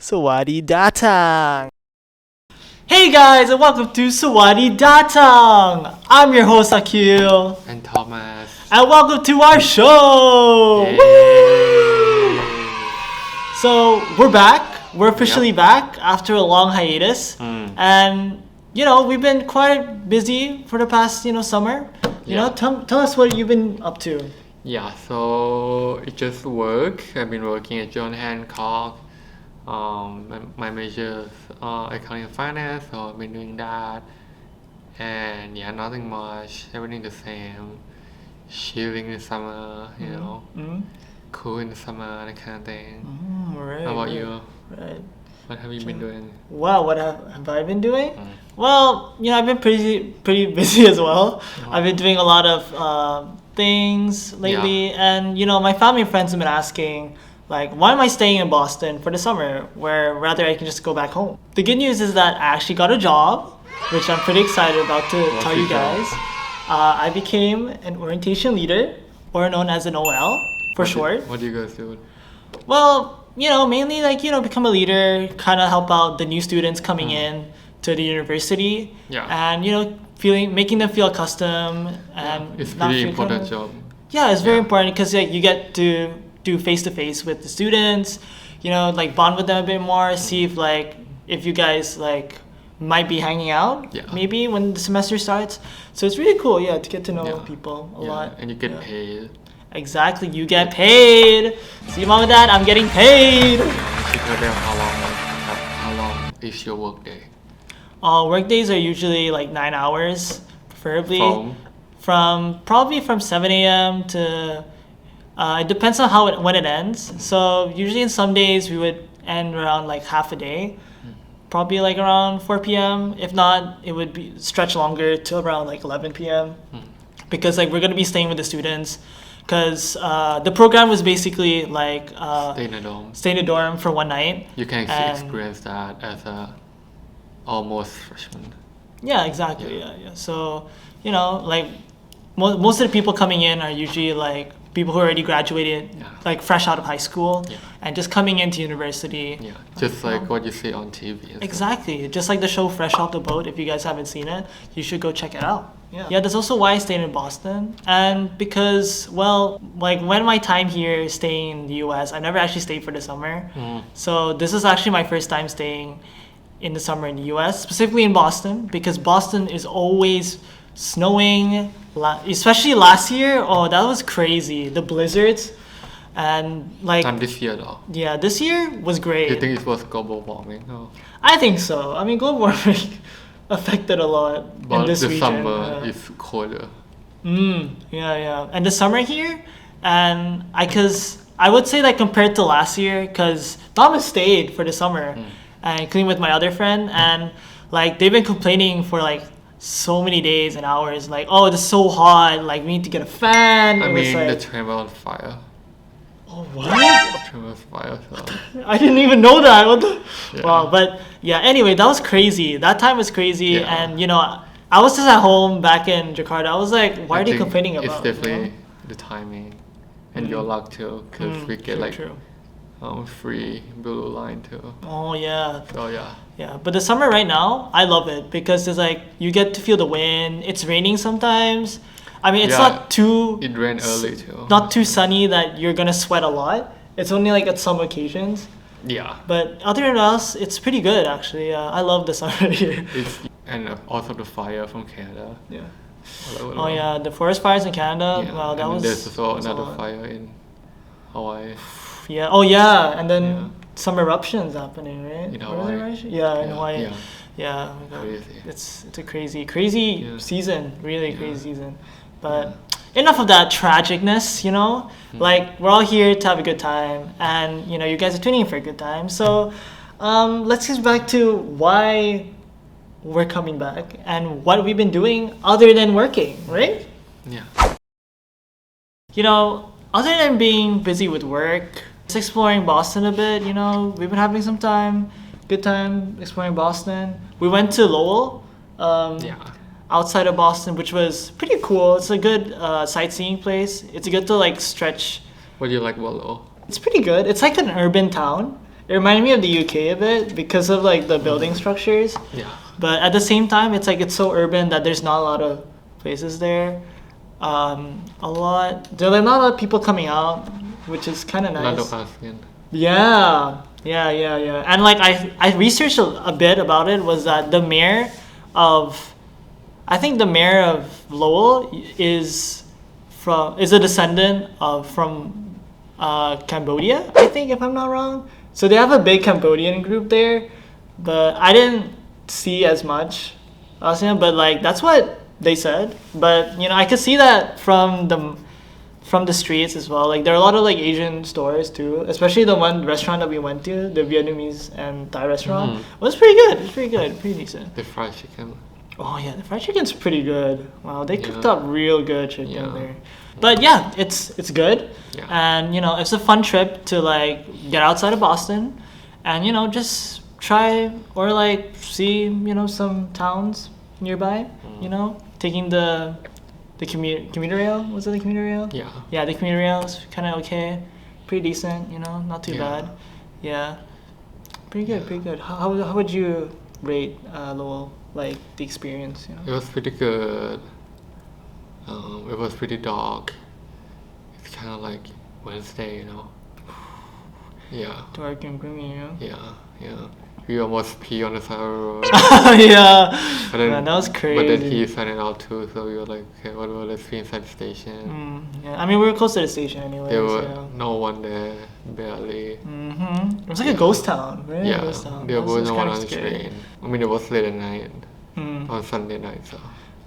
Sawadee Datang! Hey guys, and welcome to Sawadee Datang! I'm your host Aqil, and Thomas. and welcome to our show! Yay. Woo! So we're back. We're officially back after a long hiatus, and we've been quite busy for the past summer. Tell us what you've been up to. Yeah, so it just work. I've been working at John Hancock. My major accounting and finance, so I've been doing that. And yeah, nothing much. Everything the same. Chilling in summer, cool in the summer, that kind of thing. Right, How about you? Right. What have you been doing? Wow, what have I been doing? Well, I've been pretty busy as well. I've been doing a lot of things lately, and my family and friends have been asking, like, why am I staying in Boston for the summer where rather I can just go back home? The good news is that I actually got a job, which I'm pretty excited about to tell you guys. I became an orientation leader, or known as an OL for short. What do you guys do? Well, mainly become a leader, kind of help out the new students coming in to the university, and making them feel accustomed, and it's pretty important job. Yeah, it's very important because you get to do face to face with the students, bond with them a bit more, see if you guys might be hanging out maybe when the semester starts. So it's really cool, to get to know people a lot. And you get paid. Exactly, you get paid. See, mom and dad, I'm getting paid. How long is your work day? Work days are usually 9 hours, preferably. Probably from 7 a.m. to it depends on when it ends. So usually in some days we would end around half a day, probably around 4 p.m. If not, it would be stretch longer to around 11 p.m. Because we're gonna be staying with the students. Because the program was basically stay in a dorm for one night. You can experience that as a almost freshman. Yeah, exactly. Yeah. So most of the people coming in are usually people who already graduated, fresh out of high school, and just coming into university. Yeah, just what you see on TV. Exactly, just like the show Fresh Off the Boat. If you guys haven't seen it, you should go check it out. Yeah, that's also why I stayed in Boston, and because when my time here staying in the U.S., I never actually stayed for the summer. So this is actually my first time staying in the summer in the U.S., specifically in Boston, because Boston is always snowing, especially last year. Oh, that was crazy, the blizzards. And and this year though? Yeah, this year was great. You think it was global warming? No. I think so. I mean, global warming affected a lot but in this region. But the summer is colder. Yeah. And the summer here, and I would say compared to last year, because Thomas stayed for the summer, and including with my other friend, and they've been complaining for so many days and hours, oh, it's so hot, we need to get a fan. The train was on fire. Oh, what? The train was fire. So. I didn't even know that. What the? Yeah. Wow, but anyway, that was crazy. That time was crazy, and I was just at home back in Jakarta. I was why are they complaining about? It's definitely the timing and your luck too, because we get true. Free blue line too. Oh yeah. So yeah, but the summer right now, I love it because it's you get to feel the wind. It's raining sometimes. I mean, it's not too. It rained early too. Not too sunny that you're gonna sweat a lot. It's only at some occasions. Yeah. But other than else, it's pretty good actually. I love the summer here. And also the fire from Canada. Yeah. Oh yeah, the forest fires in Canada. Yeah. Wow, that was. There's also another fire in Hawaii. Yeah. Oh yeah, and then some eruptions happening, right? In Hawaii. Yeah, in Hawaii. Yeah. Oh my God. Crazy. It's a crazy season. Really crazy season. But enough of that tragicness. We're all here to have a good time, and you guys are tuning in for a good time. So let's get back to why we're coming back and what we've been doing other than working, right? Yeah. Other than being busy with work, just exploring Boston a bit, we've been having some good time exploring Boston. We went to Lowell, outside of Boston, which was pretty cool. It's a good sightseeing place. It's good to stretch. What do you like about Lowell? It's pretty good. It's an urban town. It reminded me of the UK a bit because of like the building structures. Yeah. But at the same time, it's like it's so urban that there's not a lot of places there. There are not a lot of people coming out, which is kind of nice. A lot of ASEAN. Yeah. And like I researched a bit about it. Was that the mayor of Lowell is a descendant from Cambodia, I think, if I'm not wrong. So they have a big Cambodian group there, but I didn't see as much ASEAN, but like that's what they said. But I could see that from the streets as well. Like there are a lot of like Asian stores too, especially the one restaurant that we went to, the Vietnamese and Thai restaurant. It was pretty good. It was pretty good, pretty decent. The fried chicken. Oh yeah, the fried chicken's pretty good. Wow, they cooked up real good chicken there. But yeah, it's good. Yeah. And it's a fun trip to like get outside of Boston and just try or like see some towns nearby. Taking the commuter rail. Was it the commuter rail? Yeah. Yeah, the commuter rail is kind of okay, pretty decent. Not too bad. Yeah, pretty good. How would you rate Lowell? Like the experience? It was pretty good. It was pretty dark. It's kind of like Wednesday, Yeah. Dark and gloomy, Yeah. We almost pee on the side of the road. Yeah. But then, Man, that was crazy. But then he signed it out too, so we were like, okay, whatever, let's be inside the station. Yeah, I mean, we were close to the station anyway. There was no one there, barely. It was like a ghost town, right? Yeah, Ghost town. there was no one on the scary. train. I mean, it was late at night, on Sunday night, so.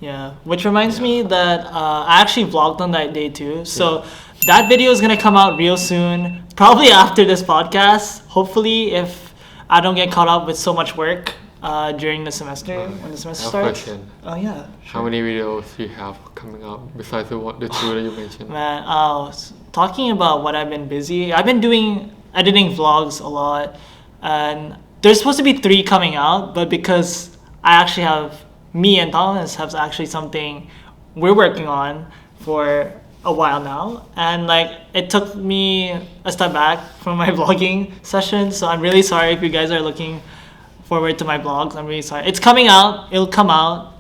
Yeah, which reminds me that I actually vlogged on that day too. So that video is gonna come out real soon, probably after this podcast. Hopefully, if I don't get caught up with so much work during the semester when the semester starts. Question. Oh yeah. Sure. How many videos do you have coming up besides the two that you mentioned? Man, talking about what I've been busy. I've been doing editing vlogs a lot, and there's supposed to be 3 coming out, but because me and Thomas have actually something we're working on for a while now, and like it took me a step back from my vlogging session, so I'm really sorry if you guys are looking forward to my vlogs. I'm really sorry. It's coming out. It'll come out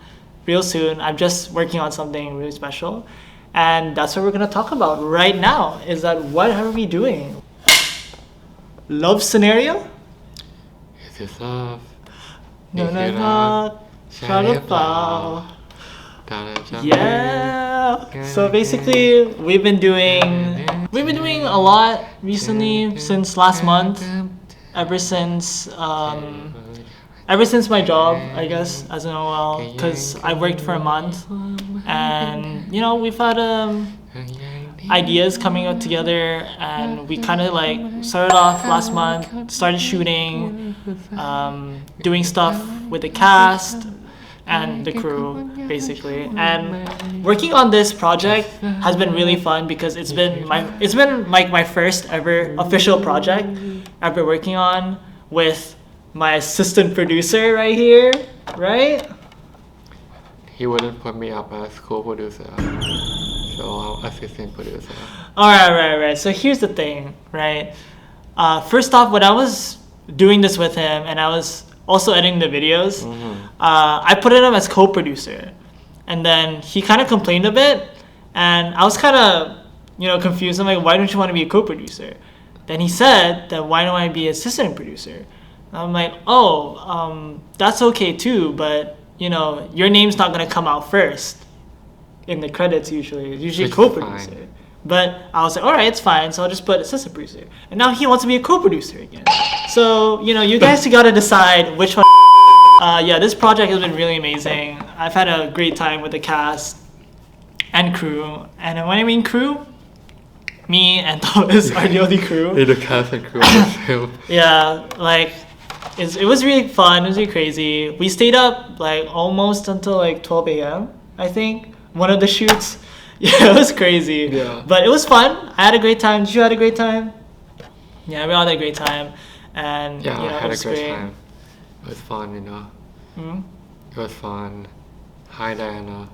real soon. I'm just working on something really special, and that's what we're gonna talk about right now. Is that what are we doing? Love scenario? Is this love? No. Try to fall. Yeah. So basically, we've been doing a lot recently since last month. Ever since my job, I guess, as an OL, because I worked for a month, and we've had ideas coming up together, and we kind of like started off last month, started shooting, doing stuff with the cast and the crew, basically. And working on this project has been really fun because it's been my first ever official project I've been working on with my assistant producer right here, right? He wouldn't put me up as co-producer, so I'm assistant producer. Alright. So here's the thing, right? First off, when I was doing this with him and I was also editing the videos, I put him as co-producer, and then he kind of complained a bit, and I was kind of confused. I'm like, why don't you want to be a co-producer? Then he said that why don't I be assistant producer? I'm like, that's okay too, but your name's not gonna come out first in the credits usually. It's usually co-producer. Fine. But I was like, all right, it's fine. So I'll just put assistant producer. And now he wants to be a co-producer again. So you guys gotta decide which one. This project has been really amazing. I've had a great time with the cast and crew. And when I mean crew, me and Thomas are the only crew. The cast and crew. Yeah, like it was really fun. It was really crazy. We stayed up like almost until like 12 a.m. I think one of the shoots. Yeah, it was crazy. Yeah. But it was fun. I had a great time. Did you have a great time? Yeah, we all had a great time. And yeah, I had it was a great great. time. It was fun, It was fun. Hi, Diana.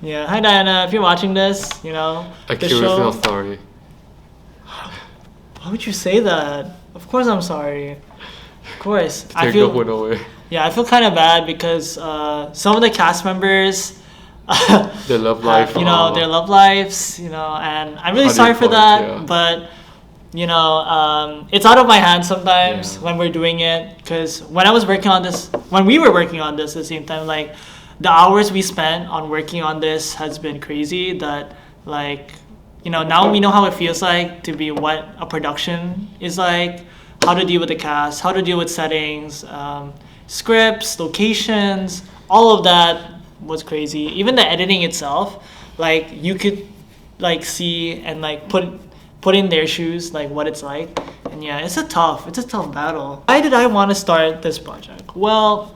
Yeah, hi Diana. If you're watching this, A curious little story. Why would you say that? Of course I'm sorry. Of course. Take the hood away. Yeah, I feel kind of bad because some of the cast members, Their love life. their love lives, and I'm really sorry for that. But it's out of my hands sometimes when we're doing it. Because when we were working on this at the same time, like the hours we spent on working on this has been crazy. That now we know how it feels like to be what a production is like, how to deal with the cast, how to deal with settings, scripts, locations, all of that was crazy. Even the editing itself, like you could see and put in their shoes, like what it's like. And yeah, it's a tough battle. Why did I want to start this project? Well,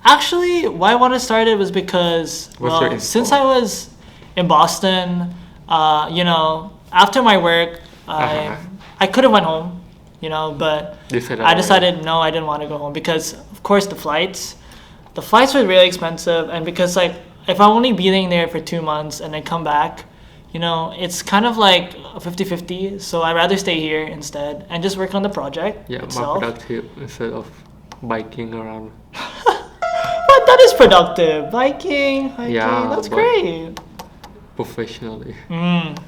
actually, why I want to start it was because since I was in Boston, after my work, I could have went home, but I decided no, I didn't want to go home because of course the flights were really expensive, and because if I'm only being there for 2 months and then come back, it's kind of like a 50-50. So I'd rather stay here instead and just work on the project itself. More productive instead of biking around. But that is productive. Biking, hiking, that's great. Professionally.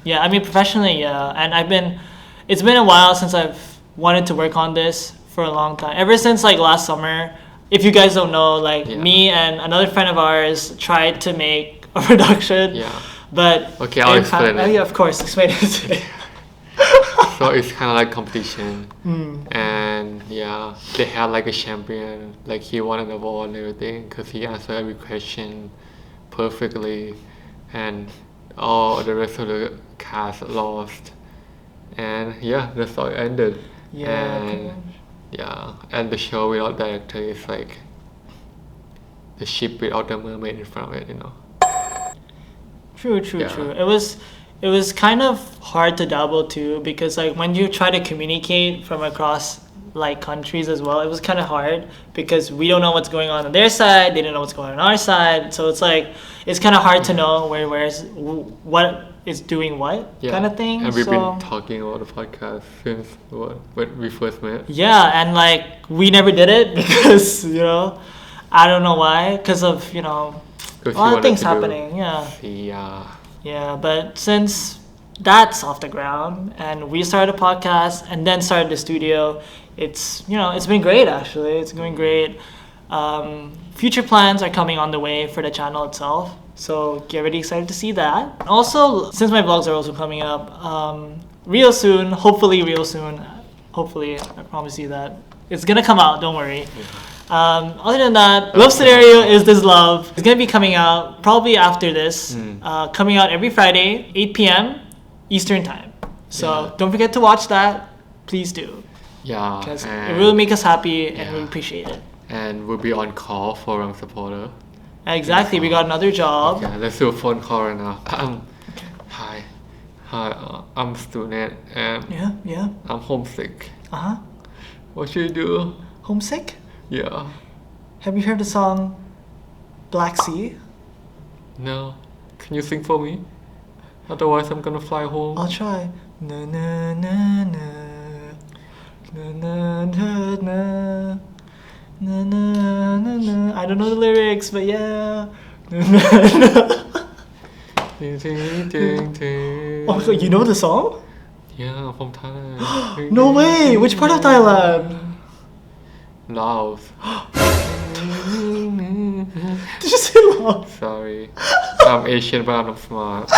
Yeah, I mean professionally, yeah. And it's been a while since I've wanted to work on this for a long time. Ever since last summer. If you guys don't know, me and another friend of ours tried to make a production. Yeah. But okay, I'll explain it. Yeah, of course, explain it. So it's kind of like competition, and they had a champion, he won an award and everything because he answered every question perfectly, and all the rest of the cast lost, and that's how it ended. And the show without director is like the ship without the mermaid in front of it, True. It was kind of hard to dabble too because when you try to communicate from across countries as well, it was kind of hard because we don't know what's going on their side, they don't know what's going on our side, so it's kind of hard to know what is doing what kind of thing. And we've been talking about the podcast since when we first met. Yeah, and we never did it because I don't know why, because of a lot of things happening. Yeah, but since that's off the ground and we started a podcast and then started the studio, it's been great actually. It's going great. Future plans are coming on the way for the channel itself, so get really excited to see that. Also, since my vlogs are also coming up hopefully real soon, I promise you that it's gonna come out, don't worry. Other than that, Love Scenario Is This Love is gonna be coming out probably after this, coming out every Friday 8 p.m. Eastern time, so don't forget to watch that, please do, because it will make us happy and we appreciate it. And we'll be on call for our supporter. Exactly, we got another job. Okay, let's do a phone call right now. Hi, I'm student and I'm homesick. What should you do? Homesick? Yeah. Have you heard the song Black Sea? No. Can you sing for me? Otherwise I'm gonna fly home. I'll try. Na na na na na na na na. Na, na, na, na. I don't know the lyrics, but yeah. Oh, you know the song? Yeah, from Thailand. No way! Which part of Thailand? Laos. Did you say Laos? Sorry. I'm Asian, but I'm not smart.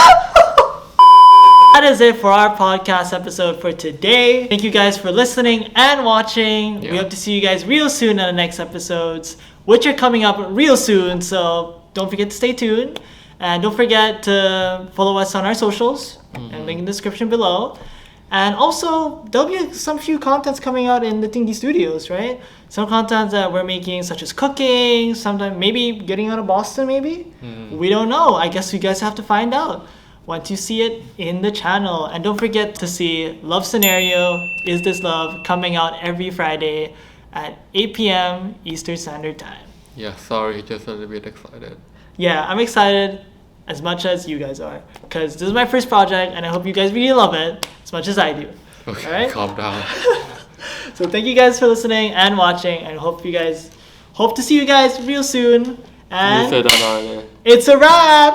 That is it for our podcast episode for today. Thank you guys for listening and watching. We hope to see you guys real soon in the next episodes, which are coming up real soon. So don't forget to stay tuned. And don't forget to follow us on our socials and link in the description below. And also, there'll be some few contents coming out in the Thingy Studios, right? Some content that we're making, such as cooking, sometime maybe getting out of Boston, maybe? We don't know. I guess you guys have to find out once you see it in the channel. And don't forget to see Love Scenario Is This Love coming out every Friday at 8 p.m. Eastern Standard Time. Yeah, sorry, just a little bit excited. Yeah, I'm excited as much as you guys are because this is my first project and I hope you guys really love it as much as I do. Okay, All right? calm down. So thank you guys for listening and watching, and hope to see you guys real soon. You said And that already. it's a wrap.